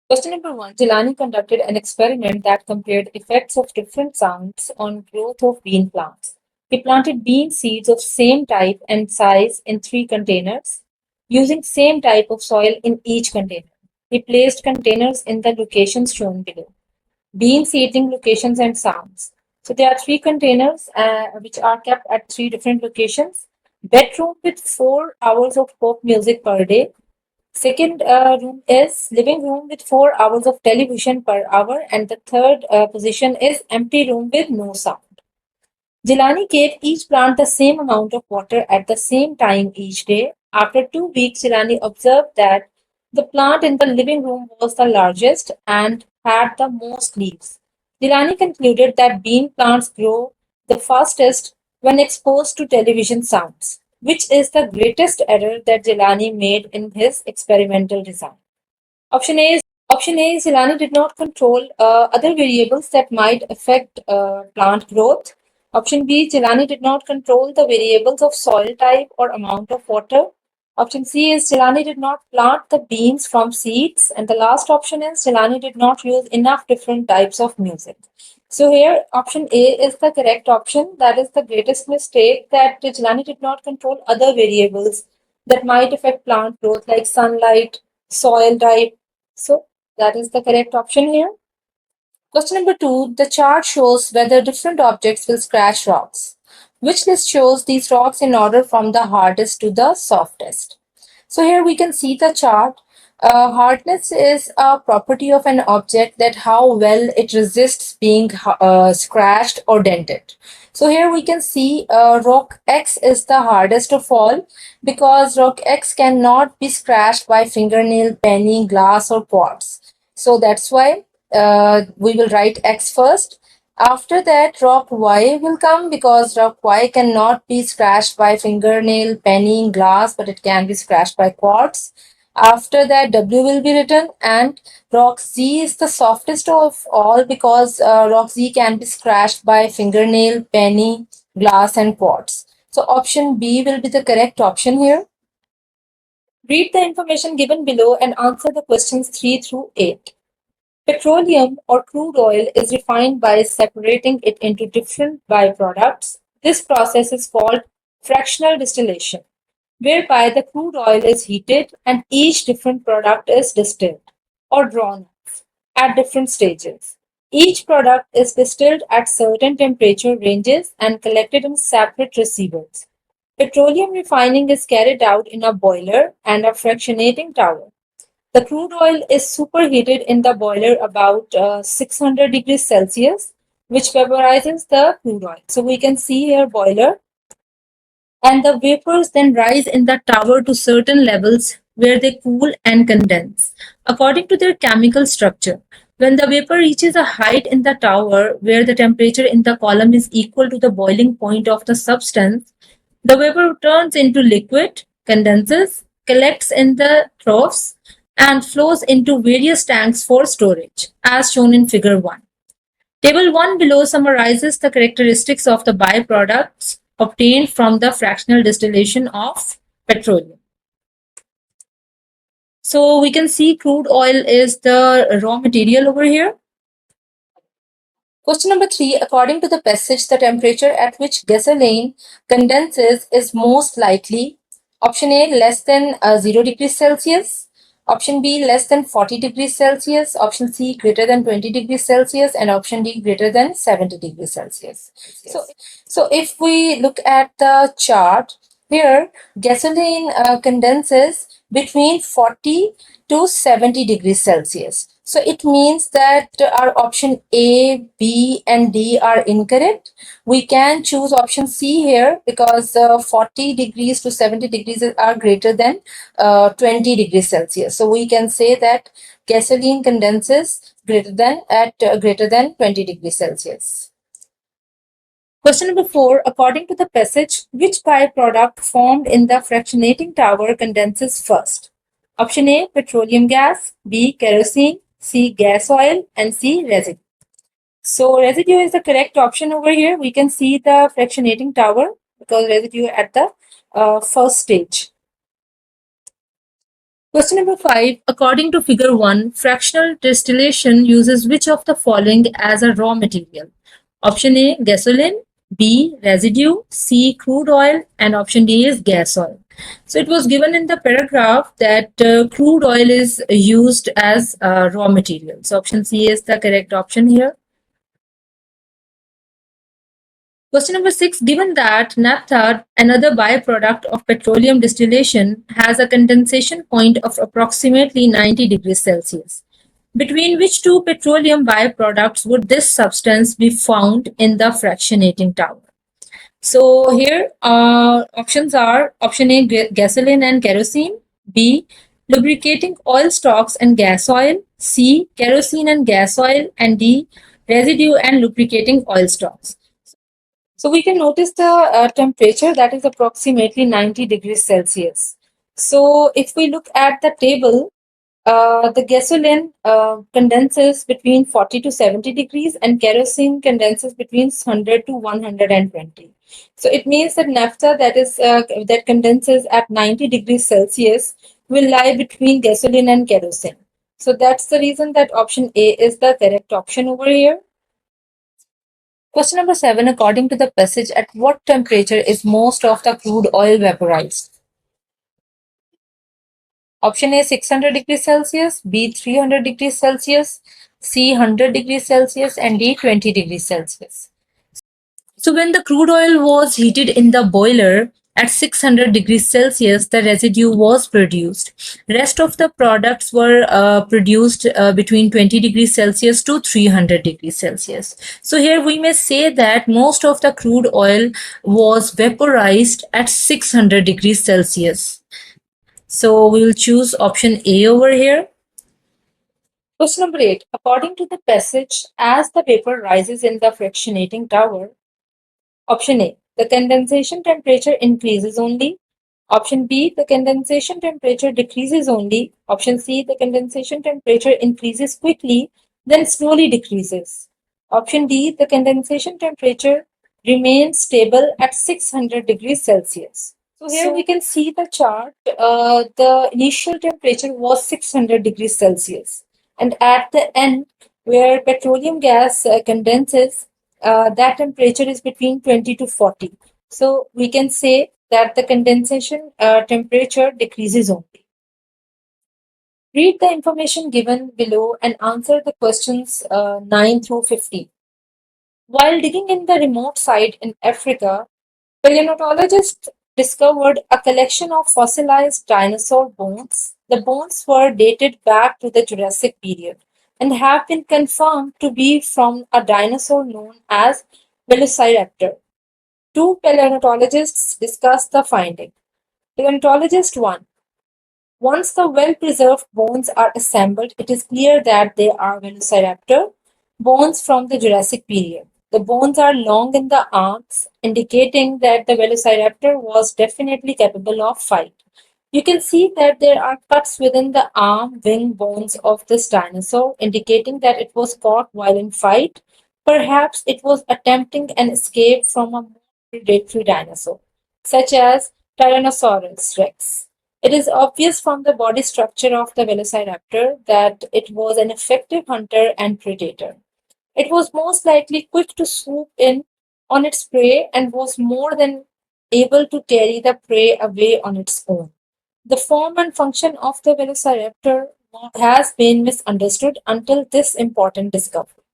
Question number one. Jilani conducted an experiment that compared effects of different sounds on growth of bean plants. He planted bean seeds of same type and size in three containers, using same type of soil in each container. He placed containers in the locations shown below. Bean seeding locations and sounds. So there are three containers which are kept at three different locations. Bedroom with 4 hours of pop music per day. Second room is living room with 4 hours of television per hour, and the third position is empty room with no sound. Jilani gave each plant the same amount of water at the same time each day. After 2 weeks, Jilani observed that the plant in the living room was the largest and had the most leaves. Jilani concluded that bean plants grow the fastest when exposed to television sounds, which is the greatest error that Jilani made in his experimental design. Option A is Zilani did not control other variables that might affect plant growth. Option B, Zilani did not control the variables of soil type or amount of water. Option C is Zilani did not plant the beans from seeds. And the last option is Zilani did not use enough different types of music. So here, option A is the correct option. That is the greatest mistake, that Jilani did not control other variables that might affect plant growth like sunlight, soil type. So that is the correct option here. Question number two. The chart shows whether different objects will scratch rocks. Which list shows these rocks in order from the hardest to the softest? So here we can see the chart. Hardness is a property of an object, that how well it resists being scratched or dented. So here we can see rock X is the hardest of all, because rock X cannot be scratched by fingernail, penny, glass or quartz. So that's why we will write X first. After that, rock Y will come, because rock Y cannot be scratched by fingernail, penny, glass, but it can be scratched by quartz. After that, W will be written, and rock Z is the softest of all, because rock Z can be scratched by fingernail, penny, glass, and quartz. So option B will be the correct option here. Read the information given below and answer the questions 3 through 8. Petroleum or crude oil is refined by separating it into different byproducts. This process is called fractional distillation, whereby the crude oil is heated and each different product is distilled or drawn at different stages. Each product is distilled at certain temperature ranges and collected in separate receivers. Petroleum refining is carried out in a boiler and a fractionating tower. The crude oil is superheated in the boiler about 600 degrees Celsius, which vaporizes the crude oil. So we can see here boiler, and the vapors then rise in the tower to certain levels where they cool and condense according to their chemical structure. When the vapor reaches a height in the tower where the temperature in the column is equal to the boiling point of the substance, the vapor turns into liquid, condenses, collects in the troughs, and flows into various tanks for storage, as shown in figure 1. Table 1 below summarizes the characteristics of the byproducts obtained from the fractional distillation of petroleum. So we can see crude oil is the raw material over here. Question number 3. According to the passage, the temperature at which gasoline condenses is most likely option A less than 0 degrees Celsius, option B less than 40 degrees Celsius, option C greater than 20 degrees Celsius, and option D greater than 70 degrees Celsius. So if we look at the chart here, gasoline condenses between 40 to 70 degrees Celsius. So it means that our option A, B, and D are incorrect. We can choose option C here, because 40 degrees to 70 degrees are greater than 20 degrees Celsius. So we can say that gasoline condenses greater than 20 degrees Celsius. Question number 4. According to the passage, which byproduct formed in the fractionating tower condenses first? Option A, petroleum gas, B, kerosene, C, gas oil, and C, residue. So residue is the correct option over here. We can see the fractionating tower, because residue at the first stage. Question number 5. According to figure 1, fractional distillation uses which of the following as a raw material? Option A, gasoline, B, residue, C, crude oil, and option D is gas oil. So it was given in the paragraph that crude oil is used as raw material. So option C is the correct option here. Question number 6. Given that naphtha, another byproduct of petroleum distillation, has a condensation point of approximately 90 degrees Celsius, between which two petroleum byproducts would this substance be found in the fractionating tower? So here options are option A, gasoline and kerosene, B, lubricating oil stocks and gas oil, C, kerosene and gas oil, and D, residue and lubricating oil stocks. So we can notice the temperature that is approximately 90 degrees Celsius. So if we look at the table, the gasoline condenses between 40 to 70 degrees and kerosene condenses between 100 to 120. So it means that naphtha that condenses at 90 degrees Celsius will lie between gasoline and kerosene. So that's the reason that option A is the correct option over here. Question number 7. According to the passage, at what temperature is most of the crude oil vaporized? Option A 600 degrees Celsius, B 300 degrees Celsius, C 100 degrees Celsius, and D 20 degrees Celsius. So when the crude oil was heated in the boiler at 600 degrees Celsius, the residue was produced. Rest of the products were produced between 20 degrees Celsius to 300 degrees Celsius. So here we may say that most of the crude oil was vaporized at 600 degrees Celsius. So we will choose option A over here. Question number 8. According to the passage, as the vapor rises in the fractionating tower, option A, the condensation temperature increases only. Option B, the condensation temperature decreases only. Option C, the condensation temperature increases quickly, then slowly decreases. Option D, the condensation temperature remains stable at 600 degrees Celsius. So here we can see the chart. The initial temperature was 600 degrees Celsius. And at the end, where petroleum gas condenses, that temperature is between 20 to 40. So we can say that the condensation temperature decreases only. Read the information given below and answer the questions 9 through 15. While digging in the remote site in Africa, paleontologists discovered a collection of fossilized dinosaur bones. The bones were dated back to the Jurassic period and have been confirmed to be from a dinosaur known as Velociraptor. Two paleontologists discussed the finding. Paleontologist 1. Once the well-preserved bones are assembled, it is clear that they are Velociraptor bones from the Jurassic period. The bones are long in the arms, indicating that the Velociraptor was definitely capable of fight. You can see that there are cuts within the arm wing bones of this dinosaur, indicating that it was caught while in fight. Perhaps it was attempting an escape from a more predatory dinosaur, such as Tyrannosaurus rex. It is obvious from the body structure of the Velociraptor that it was an effective hunter and predator. It was most likely quick to swoop in on its prey and was more than able to carry the prey away on its own. The form and function of the Velociraptor has been misunderstood until this important discovery.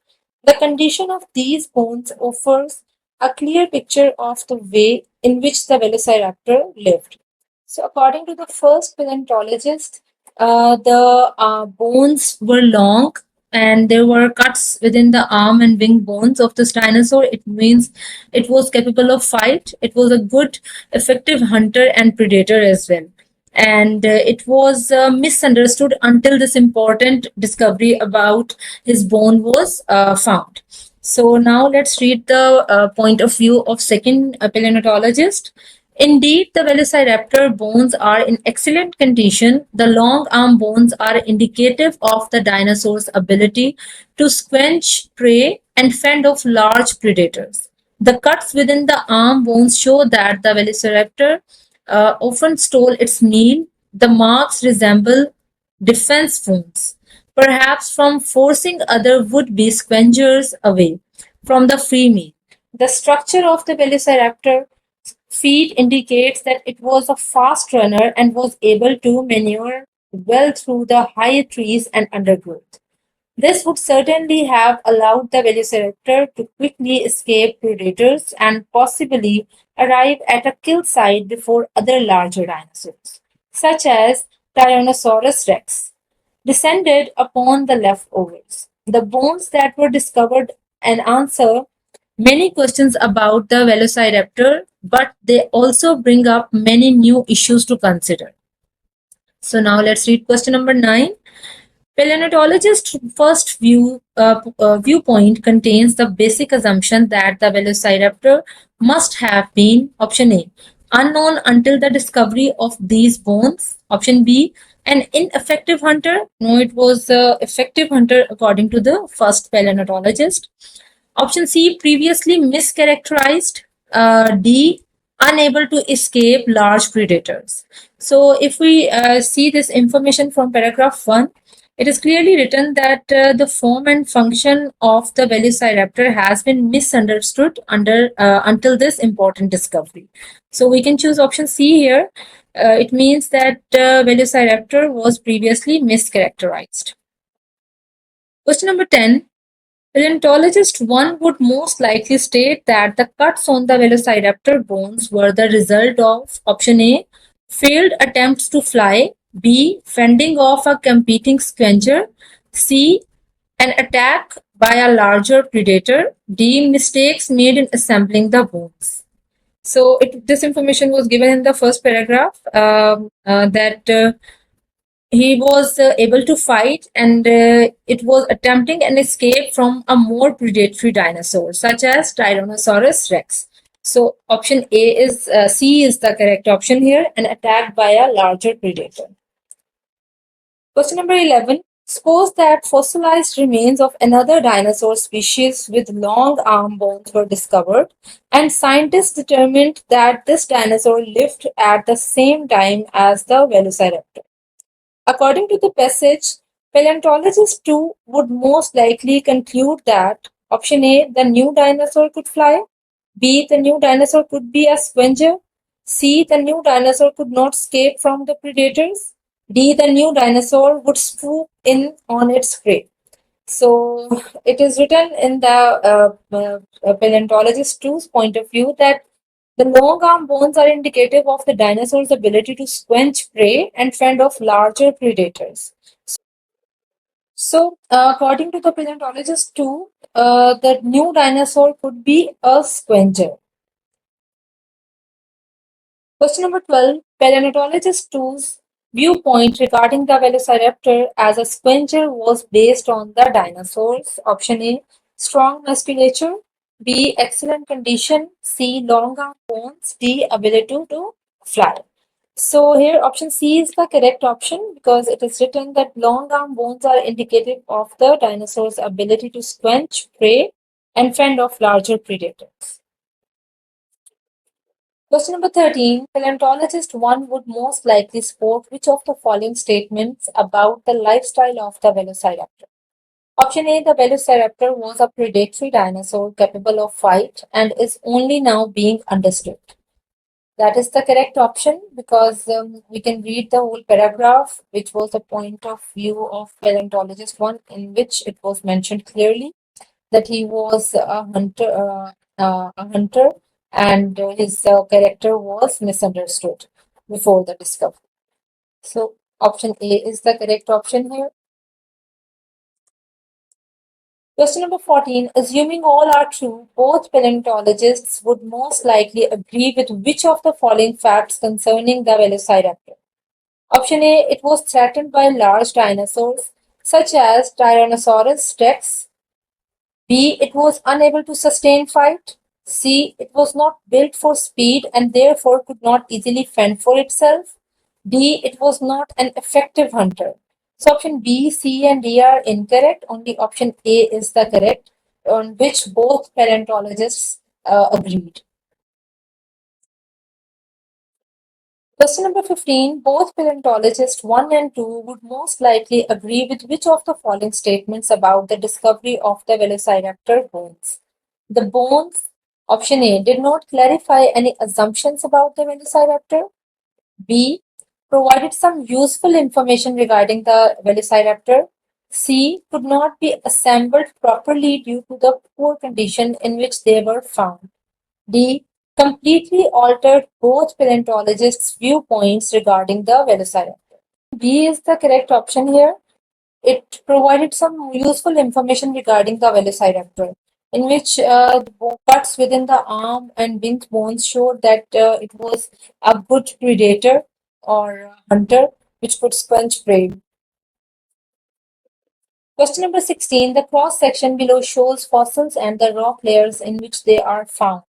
The condition of these bones offers a clear picture of the way in which the Velociraptor lived. So, according to the first paleontologist, the bones were long and there were cuts within the arm and wing bones of this dinosaur. It means it was capable of fight. It was a good, effective hunter and predator as well. And it was misunderstood until this important discovery about his bone was found. So now let's read the point of view of second paleontologist. Indeed, the Velociraptor bones are in excellent condition. The long arm bones are indicative of the dinosaur's ability to squelch prey and fend off large predators. The cuts within the arm bones show that the Velociraptor often stole its meal The marks resemble defense wounds, perhaps from forcing other would-be scavengers away from the free meal. The structure of the Velociraptor feet indicates that it was a fast runner and was able to maneuver well through the high trees and undergrowth. This would certainly have allowed the velociraptor to quickly escape predators and possibly arrive at a kill site before other larger dinosaurs, such as Tyrannosaurus rex, descended upon the leftovers. The bones that were discovered and answer many questions about the velociraptor, but they also bring up many new issues to consider. So now let's read question number 9. Paleontologist's first viewpoint contains the basic assumption that the Velociraptor must have been option A, unknown until the discovery of these bones. Option B, an ineffective hunter. No, it was an effective hunter according to the first paleontologist. Option C, previously mischaracterized. D, unable to escape large predators. So if we see this information from paragraph 1, it is clearly written that the form and function of the Velociraptor has been misunderstood until this important discovery. So we can choose option C here. It means that Velociraptor was previously mischaracterized. Question number 10. Paleontologist 1 would most likely state that the cuts on the Velociraptor bones were the result of option A, failed attempts to fly, B, fending off a competing scavenger, C, an attack by a larger predator, D, mistakes made in assembling the bones. So this information was given in the first paragraph that he was able to fight and it was attempting an escape from a more predatory dinosaur such as Tyrannosaurus rex. So option A is C is the correct option here, and attacked by a larger predator. Question number 11. Suppose that fossilized remains of another dinosaur species with long arm bones were discovered, and scientists determined that this dinosaur lived at the same time as the Velociraptor. According to the passage, paleontologists too would most likely conclude that option A, the new dinosaur could fly, B, the new dinosaur could be a scavenger, C, the new dinosaur could not escape from the predators, D, the new dinosaur would swoop in on its prey. So it is written in the paleontologist two's point of view that the long arm bones are indicative of the dinosaur's ability to squench prey and fend off larger predators. So, according to the paleontologist too, the new dinosaur could be a squenger. Question number 12. Paleontologist two's viewpoint regarding the Velociraptor as a squenger was based on the dinosaurs. Option A, strong musculature. B, excellent condition. C, long arm bones. D, ability to fly. So here option C is the correct option because it is written that long arm bones are indicative of the dinosaur's ability to squench prey and fend off larger predators. Question number 13. Paleontologist 1 would most likely support which of the following statements about the lifestyle of the Velociraptor? Option A, the Velociraptor was a predatory dinosaur capable of flight and is only now being understood. That is the correct option because we can read the whole paragraph, which was the point of view of paleontologist 1, in which it was mentioned clearly that he was a hunter, and his character was misunderstood before the discovery. So option A is the correct option here. Question number 14. Assuming all are true, both paleontologists would most likely agree with which of the following facts concerning the Velociraptor? Option A, it was threatened by large dinosaurs such as Tyrannosaurus rex. B, it was unable to sustain fight. C, it was not built for speed and therefore could not easily fend for itself. D, it was not an effective hunter. So option B, C, and D are incorrect. Only option A is the correct, on which both paleontologists agreed. Question number 15. Both paleontologists 1 and 2 would most likely agree with which of the following statements about the discovery of the Velociraptor bones? The bones, option A, did not clarify any assumptions about the Velociraptor. B, provided some useful information regarding the Velociraptor. C, could not be assembled properly due to the poor condition in which they were found. D, completely altered both paleontologists' viewpoints regarding the Velociraptor. B is the correct option here. It provided some useful information regarding the Velociraptor, in which cuts within the arm and wing bones showed that it was a good predator or hunter which could scrunch prey. Question number 16. The cross section below shows fossils and the rock layers in which they are found.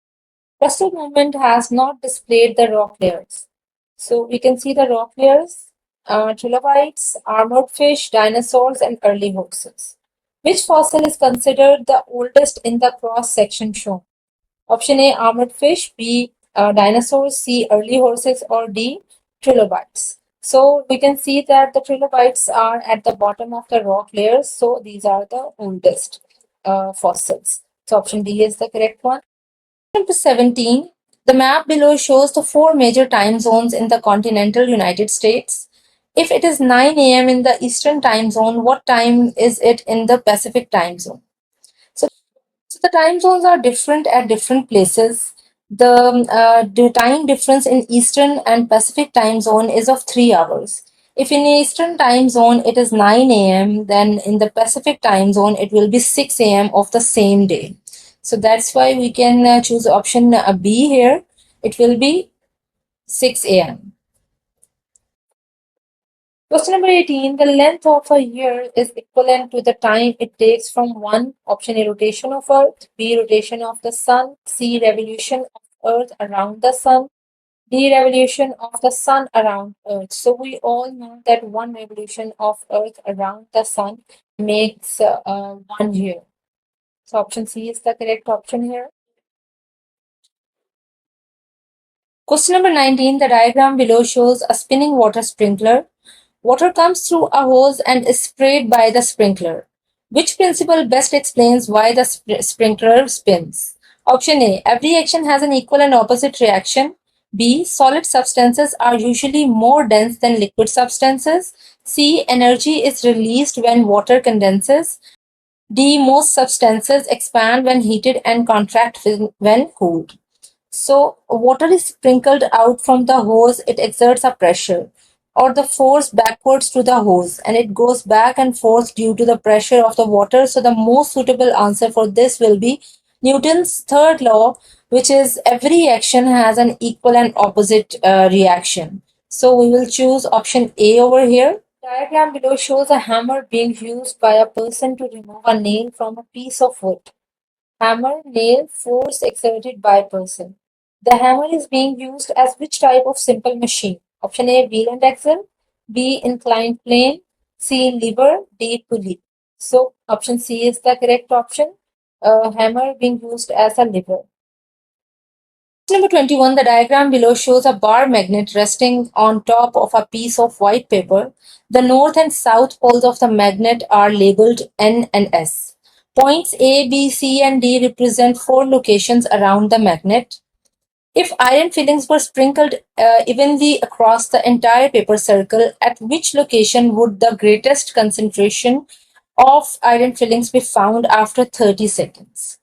Crustal movement has not displayed the rock layers. So we can see the rock layers, trilobites, armored fish, dinosaurs, and early horses. Which fossil is considered the oldest in the cross section shown? Option A, armored fish, B, dinosaurs, C, early horses, or D, trilobites. So we can see that the trilobites are at the bottom of the rock layers. So these are the oldest fossils. So option D is the correct one. Number 17. The map below shows the four major time zones in the continental United States. If it is 9 a.m. in the Eastern time zone, what time is it in the Pacific time zone? So the time zones are different at different places. The time difference in Eastern and Pacific time zone is of 3 hours. If in Eastern time zone it is 9 a.m., then in the Pacific time zone it will be 6 a.m. of the same day. So that's why we can choose option B here. It will be 6 a.m. Question number 18. The length of a year is equivalent to the time it takes from 1. Option A, rotation of Earth, B, rotation of the Sun, C, revolution of Earth around the Sun, D, revolution of the Sun around Earth. So we all know that one revolution of Earth around the Sun makes 1 year. So option C is the correct option here. Question number 19. The diagram below shows a spinning water sprinkler. Water comes through a hose and is sprayed by the sprinkler. Which principle best explains why the sprinkler spins? Option A. Every action has an equal and opposite reaction. B. Solid substances are usually more dense than liquid substances. C. Energy is released when water condenses. D. Most substances expand when heated and contract when cooled. So water is sprinkled out from the hose, it exerts a pressure or the force backwards to the hose and it goes back and forth due to the pressure of the water. So the most suitable answer for this will be Newton's third law, which is every action has an equal and opposite reaction. So we will choose option A over here. Diagram below shows a hammer being used by a person to remove a nail from a piece of wood. Hammer, nail, force exerted by person. The hammer is being used as which type of simple machine? Option A, wheel and axle. B, inclined plane. C, lever. D, pulley. So option C is the correct option. Hammer being used as a lever. Number 21, the diagram below shows a bar magnet resting on top of a piece of white paper. The north and south poles of the magnet are labeled N and S. Points A, B, C, and D represent 4 locations around the magnet. If iron fillings were sprinkled evenly across the entire paper circle, at which location would the greatest concentration of iron fillings be found after 30 seconds?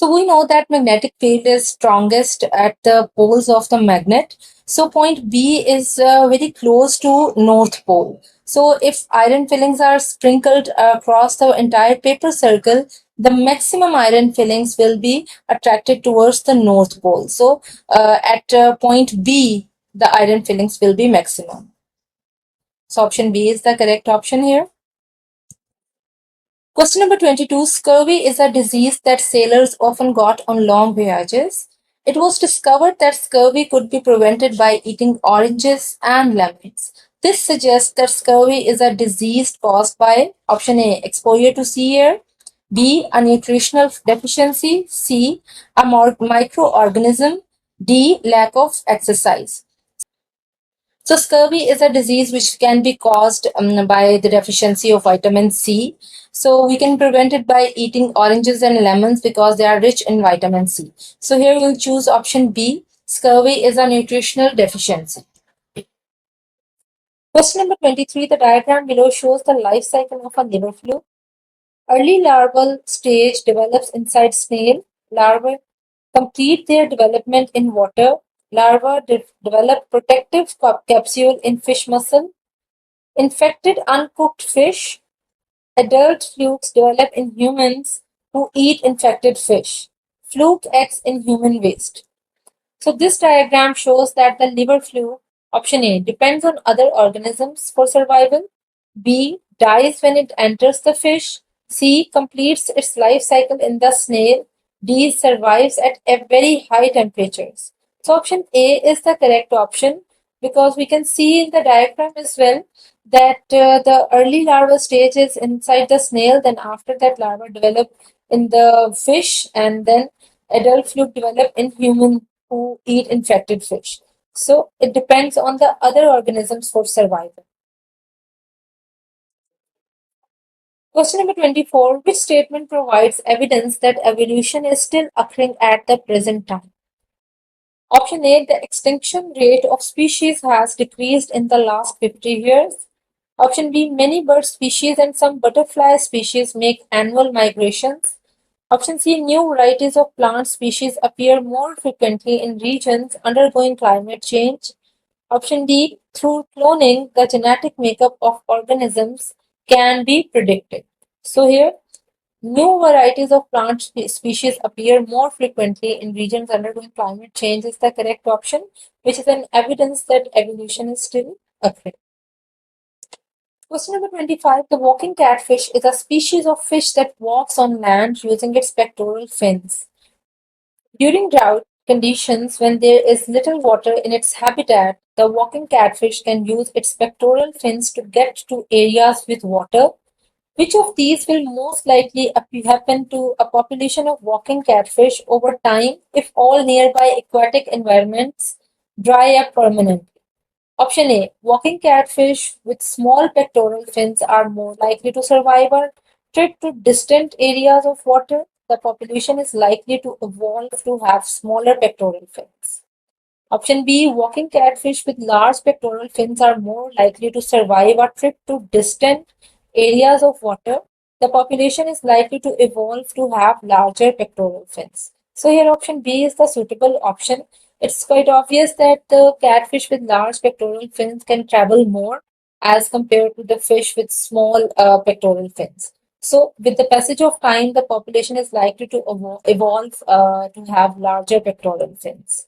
So we know that magnetic field is strongest at the poles of the magnet. So point B is very close to North Pole. So if iron fillings are sprinkled across the entire paper circle, the maximum iron fillings will be attracted towards the North Pole. So at point B, the iron fillings will be maximum. So option B is the correct option here. Question number 22. Scurvy is a disease that sailors often got on long voyages. It was discovered that scurvy could be prevented by eating oranges and lemons. This suggests that scurvy is a disease caused by option A, exposure to sea air, B, a nutritional deficiency, C, a microorganism, D. Lack of exercise. So scurvy is a disease which can be caused by the deficiency of vitamin C. So we can prevent it by eating oranges and lemons because they are rich in vitamin C. So here we'll choose option B. Scurvy is a nutritional deficiency. Question number 23. The diagram below shows the life cycle of a liver fluke. Early larval stage develops inside snail. Larvae complete their development in water. Larvae develop protective capsule in fish muscle. Infected uncooked fish. Adult flukes develop in humans who eat infected fish. Fluke eggs in human waste. So this diagram shows that the liver fluke, option A, depends on other organisms for survival. B, dies when it enters the fish. C, completes its life cycle in the snail. D, survives at a very high temperatures. So option A is the correct option because we can see in the diagram as well that the early larval stage is inside the snail, then after that larva develop in the fish, and then adult fluke develop in human who eat infected fish. So it depends on the other organisms for survival. Question number 24. Which statement provides evidence that evolution is still occurring at the present time? Option A. The extinction rate of species has decreased in the last 50 years. Option B. Many bird species and some butterfly species make annual migrations. Option C. New varieties of plant species appear more frequently in regions undergoing climate change. Option D. Through cloning, the genetic makeup of organisms can be predicted. So here, new varieties of plant species appear more frequently in regions undergoing climate change is the correct option, which is an evidence that evolution is still occurring. Question number 25. The walking catfish is a species of fish that walks on land using its pectoral fins. During drought conditions, when there is little water in its habitat, the walking catfish can use its pectoral fins to get to areas with water. Which of these will most likely happen to a population of walking catfish over time if all nearby aquatic environments dry up permanently? Option A. Walking catfish with small pectoral fins are more likely to survive a trip to distant areas of water. The population is likely to evolve to have smaller pectoral fins. Option B. Walking catfish with large pectoral fins are more likely to survive a trip to distant areas of water. The population is likely to evolve to have larger pectoral fins. So here option B is the suitable option. It's quite obvious that the catfish with large pectoral fins can travel more as compared to the fish with small pectoral fins. So with the passage of time, the population is likely to evolve to have larger pectoral fins.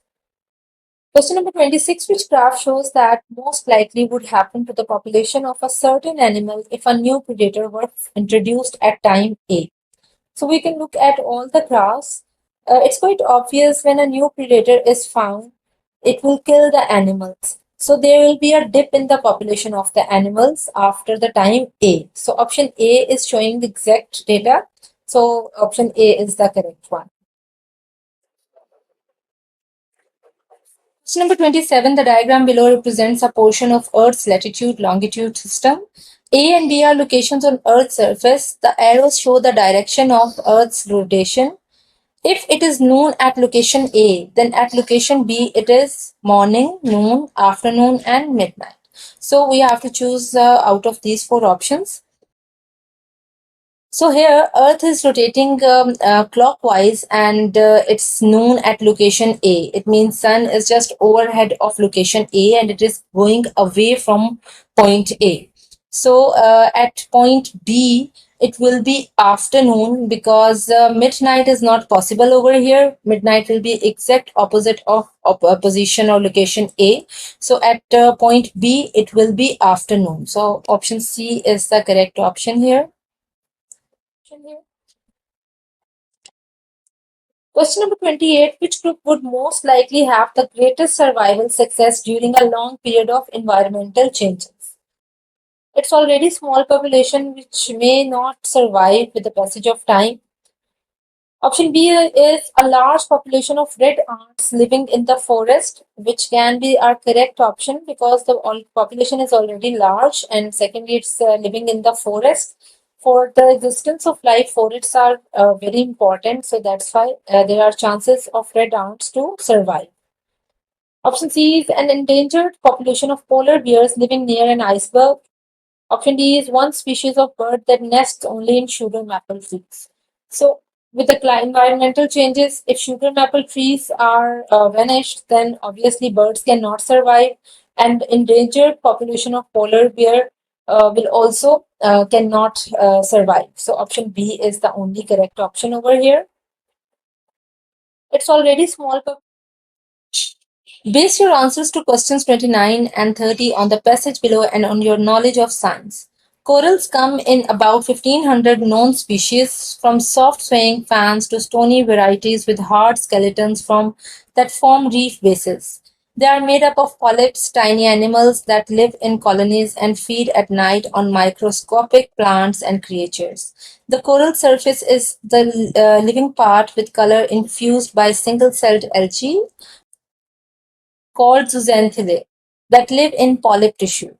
Question number 26. Which graph shows that most likely would happen to the population of a certain animal if a new predator were introduced at time A? So we can look at all the graphs. It's quite obvious when a new predator is found, it will kill the animals. So there will be a dip in the population of the animals after the time A. So option A is showing the exact data. So option A is the correct one. Question number 27. The diagram below represents a portion of Earth's latitude-longitude system. A and B are locations on Earth's surface. The arrows show the direction of Earth's rotation. If it is noon at location A, then at location B it is morning, noon, afternoon, and midnight. So we have to choose out of these four options. So here Earth is rotating clockwise and it's noon at location A. It means sun is just overhead of location A and it is going away from point A. So at point B, it will be afternoon because midnight is not possible over here. Midnight will be exact opposite of position or location A. So at point B, it will be afternoon. So option C is the correct option here. Question number 28. Which group would most likely have the greatest survival success during a long period of environmental changes? It's already small population which may not survive with the passage of time. Option B is a large population of red ants living in the forest, which can be our correct option because the population is already large, and secondly, it's living in the forest. For the existence of life, forests are very important, so that's why there are chances of red ants to survive. Option C is an endangered population of polar bears living near an iceberg. Option D is one species of bird that nests only in sugar maple trees. So, with the environmental changes, if sugar maple trees are vanished, then obviously birds cannot survive, and endangered population of polar bear will also cannot survive. So, option B is the only correct option over here. It's already small. Base your answers to questions 29 and 30 on the passage below and on your knowledge of science. Corals come in about 1500 known species, from soft swaying fans to stony varieties with hard skeletons that form reef bases. They are made up of polyps, tiny animals that live in colonies and feed at night on microscopic plants and creatures. The coral surface is the living part with color infused by single celled algae called zooxanthellae that live in polyp tissue.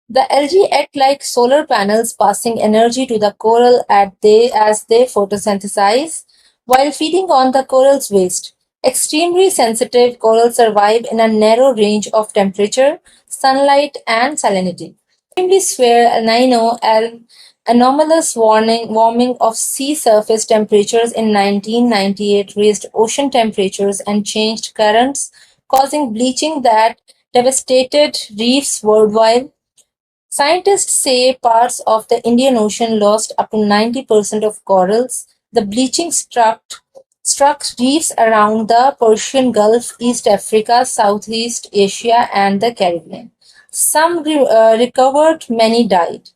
The algae act like solar panels, passing energy to the coral as they photosynthesize while feeding on the coral's waste. Extremely sensitive, corals survive in a narrow range of temperature, sunlight, and salinity. Extremely severe El Nino, an anomalous warming of sea surface temperatures in 1998 raised ocean temperatures and changed currents, causing bleaching that devastated reefs worldwide. Scientists say parts of the Indian Ocean lost up to 90% of corals. The bleaching struck reefs around the Persian Gulf, East Africa, Southeast Asia, and the Caribbean. Some recovered, many died.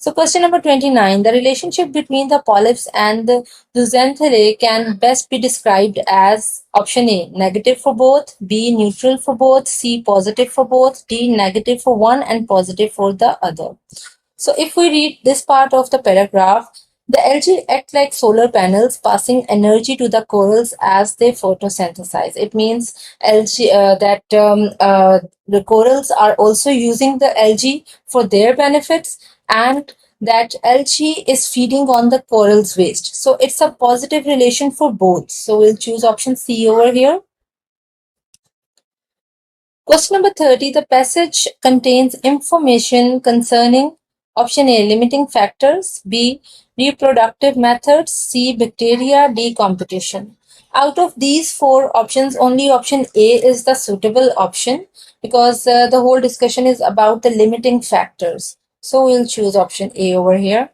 So, question number 29. The relationship between the polyps and the zooxanthellae can best be described as option A, negative for both, B, neutral for both, C, positive for both, D, negative for one and positive for the other. So, if we read this part of the paragraph, the algae act like solar panels, passing energy to the corals as they photosynthesize. It means the corals are also using the algae for their benefits, and that algae is feeding on the coral's waste. So it's a positive relation for both. So we'll choose option C over here. Question number 30. The passage contains information concerning option A, limiting factors, B, reproductive methods, C, bacteria, D, competition. Out of these four options, only option A is the suitable option because the whole discussion is about the limiting factors. So we'll choose option A over here.